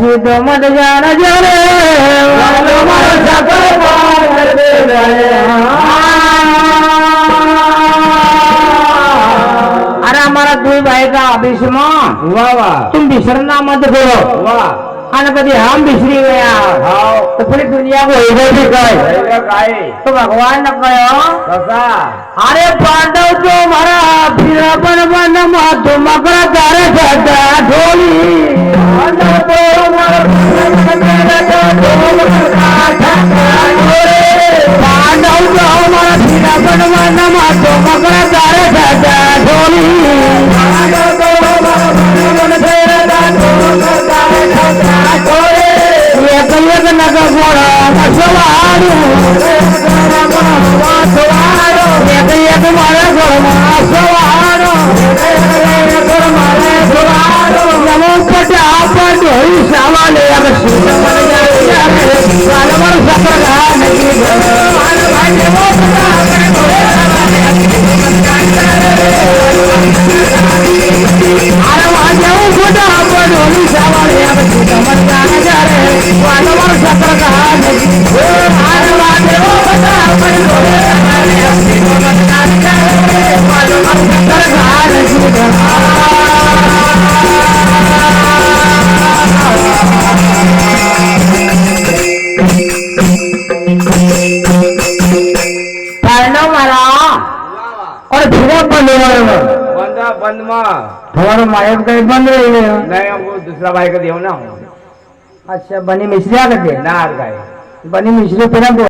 सीध मत जान जरे अरे हमारा दुई भाई का भीष्म वाह वाह तुम बिसरना मत करो वाह आणि कधी हम बिसरी गया तो पूरी दुनिया को ही काय तो भगवान न कहो कसा अरे पांडव तो मारा फिर बन बन मातो मकर तारे सदा ढोली पांडव तो मारा पांडव तो मारा फिर बन बन मातो मकर तारे सदा ढोली पांडव तो मारा बन फिर एक नग गोड़ा मसवाड़ू एक मारे मसवाड़ू नमो पटा पटोई सावाले बंद तुम्हारा मायक कहीं बंद रही है नहीं वो दूसरा भाई का देव ना अच्छा बनी मिश्री आ गए ना बनी मिश्री तेरा